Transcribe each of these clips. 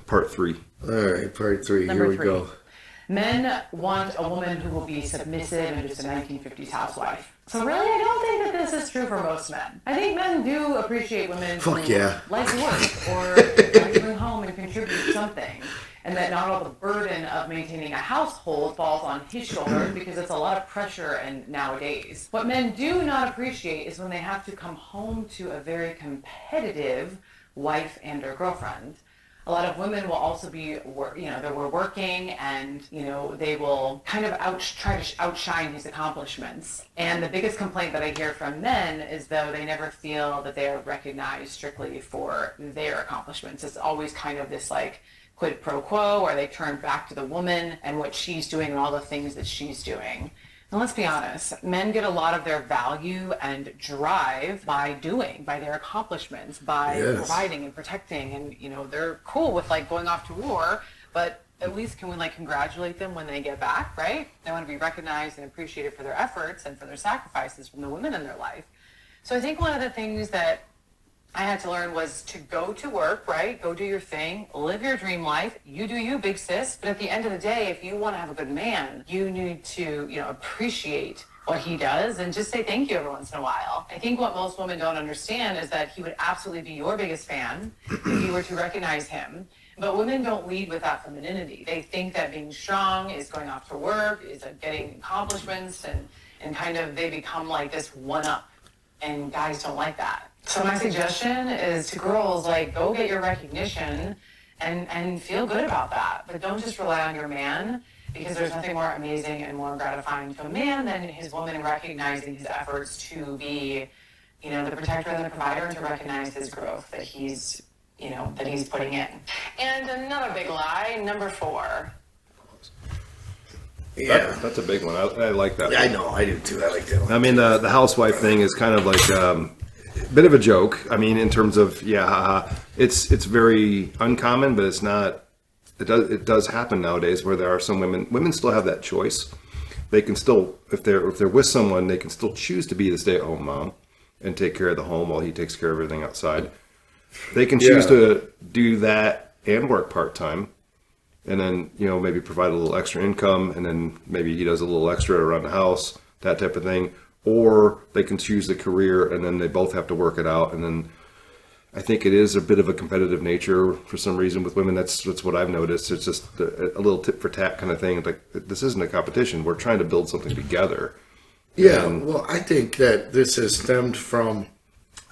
part 3. All right, part 3. Number Here we 3. go. Men want a woman who will be submissive and just a 1950s housewife. So really, I don't think that this is true for most men. I think men do appreciate women who like to work or like to bring home and contribute something. And that not all the burden of maintaining a household falls on his shoulders because it's a lot of pressure and nowadays. What men do not appreciate is when they have to come home to a very competitive wife and or girlfriend. A lot of women will also be, they were working and, they will kind of try to outshine his accomplishments. And the biggest complaint that I hear from men is though they never feel that they are recognized strictly for their accomplishments. It's always kind of this like quid pro quo, or they turn back to the woman and what she's doing and all the things that she's doing. And let's be honest, men get a lot of their value and drive by their accomplishments, by providing and protecting. And, they're cool with like going off to war, but at least can we like congratulate them when they get back, right? They want to be recognized and appreciated for their efforts and for their sacrifices from the women in their life. So I think one of the things that I had to learn was to go to work, right? Go do your thing, live your dream life. You do you, big sis. But at the end of the day, if you want to have a good man, you need to, appreciate what he does and just say thank you every once in a while. I think what most women don't understand is that he would absolutely be your biggest fan if you were to recognize him. But women don't lead with that femininity. They think that being strong is going off to work, is getting accomplishments, and kind of they become like this one-up. And guys don't like that. So my suggestion is to girls, like, go get your recognition and feel good about that. But don't just rely on your man, because there's nothing more amazing and more gratifying to a man than his woman recognizing his efforts to be, the protector and the provider, and to recognize his growth that he's putting in. And another big lie, number 4. Yeah, that's a big one. I like that. Yeah, I know, I do too. I like that one. I mean, the housewife thing is kind of like a bit of a joke. I mean, in terms of it's very uncommon, but it's not. It does happen nowadays where there are some women still have that choice. They can still, if they're with someone, they can still choose to be the stay-at-home mom and take care of the home while he takes care of everything outside. They can choose to do that and work part-time. And then, maybe provide a little extra income, and then maybe he does a little extra around the house, that type of thing. Or they can choose the career, and then they both have to work it out. And then I think it is a bit of a competitive nature for some reason with women. That's what I've noticed. It's just a little tit for tat kind of thing. Like, this isn't a competition. We're trying to build something together. Yeah, well, I think that this has stemmed from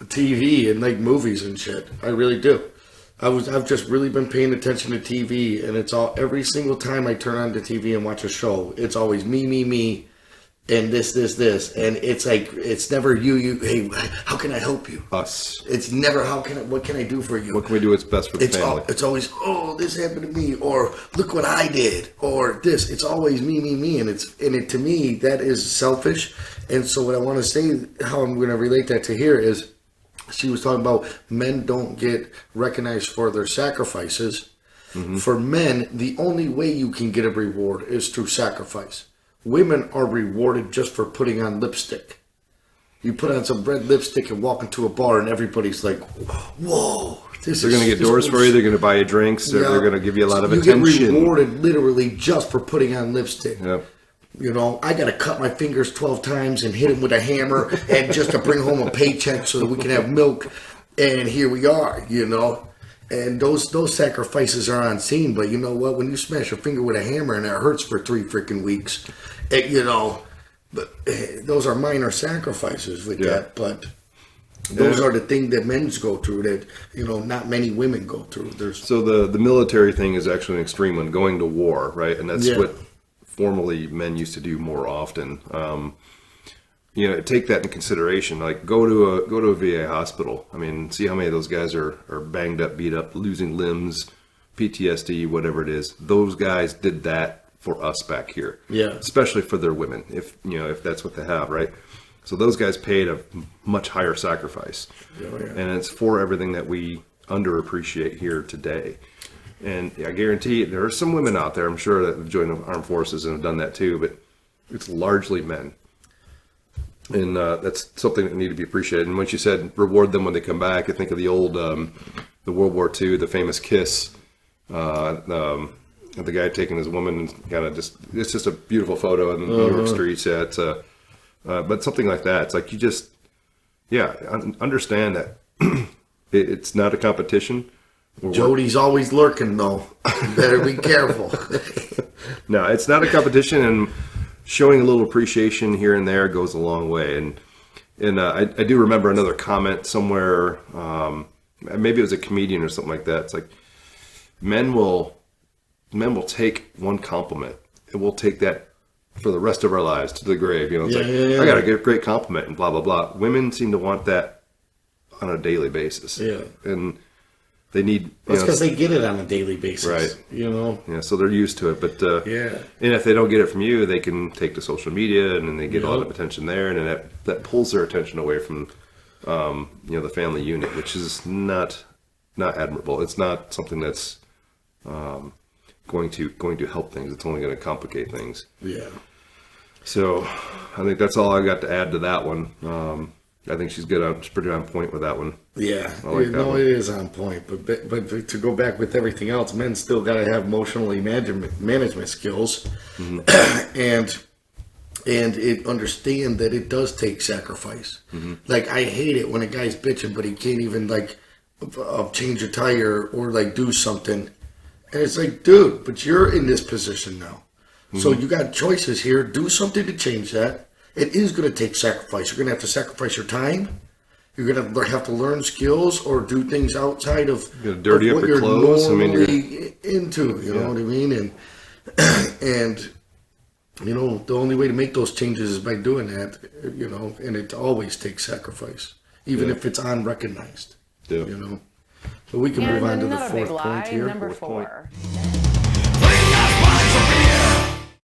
TV and like movies and shit. I really do. I've just really been paying attention to TV, and it's every single time I turn on the TV and watch a show, it's always me, and this, and it's like, it's never you, hey, how can I help you? Us. It's never, what can I do for you? What can we do? It's best for the family. It's always, oh, this happened to me, or look what I did, or this. It's always me, and to me, that is selfish. And so what I want to say, how I'm going to relate that to here is, she was talking about men don't get recognized for their sacrifices. Mm-hmm. For men, the only way you can get a reward is through sacrifice. Women are rewarded just for putting on lipstick. You put on some red lipstick and walk into a bar and everybody's like, whoa. They're going to get doors for you. They're going to buy you drinks. They're going to give you a lot of attention. You get rewarded literally just for putting on lipstick. Yep. I got to cut my fingers 12 times and hit him with a hammer and just to bring home a paycheck so that we can have milk. And here we are, And those sacrifices are unseen. But you know what? When you smash your finger with a hammer and it hurts for 3 freaking weeks, but those are minor sacrifices with that. But those are the things that men go through that, not many women go through. So the military thing is actually an extreme one, going to war, right? And that's what formerly men used to do more often. Take that in consideration. Like go to a VA hospital. I mean, see how many of those guys are banged up, beat up, losing limbs, PTSD, whatever it is. Those guys did that for us back here. Yeah. Especially for their women, if that's what they have, right? So those guys paid a much higher sacrifice. Oh, yeah. And it's for everything that we underappreciate here today. And I guarantee there are some women out there, I'm sure, that have joined the armed forces and have done that too, but it's largely men. And that's something that need to be appreciated. And once you said reward them when they come back, I think of the old, the World War II, the famous kiss. The guy taking his woman, kind of it's just a beautiful photo in the New York streets. Yeah, it's but something like that. It's like you just, understand that it's not a competition. Jody's always lurking, though. You better be careful. No, it's not a competition, and showing a little appreciation here and there goes a long way. And I do remember another comment somewhere, maybe it was a comedian or something like that. It's like men will take one compliment, and we'll take that for the rest of our lives to the grave. You know, it's I got a great compliment and blah blah blah. Women seem to want that on a daily basis. Yeah, and they need. That's because they get it on a daily basis, right? You know. Yeah, so they're used to it. But and if they don't get it from you, they can take to social media, and then they get a lot of attention there, and then that pulls their attention away from, the family unit, which is not admirable. It's not something that's going to help things. It's only going to complicate things. Yeah. So I think that's all I got to add to that one. I think she's good. She's pretty on point with that one. Yeah, it is on point. But to go back with everything else, men still got to have emotionally management skills, and understand that it does take sacrifice. Like, I hate it when a guy's bitching, but he can't even change a tire or do something. And it's like, dude, but you're in this position now. So you got choices here. Do something to change that. It is going to take sacrifice. You're going to have to sacrifice your time. You're going to have to learn skills or do things outside of, dirty of up what your you're clothes. normally into. You know what I mean? And the only way to make those changes is by doing that. And it always takes sacrifice, even if it's unrecognized. Yeah. So we can move on to the fourth point here. Number 4.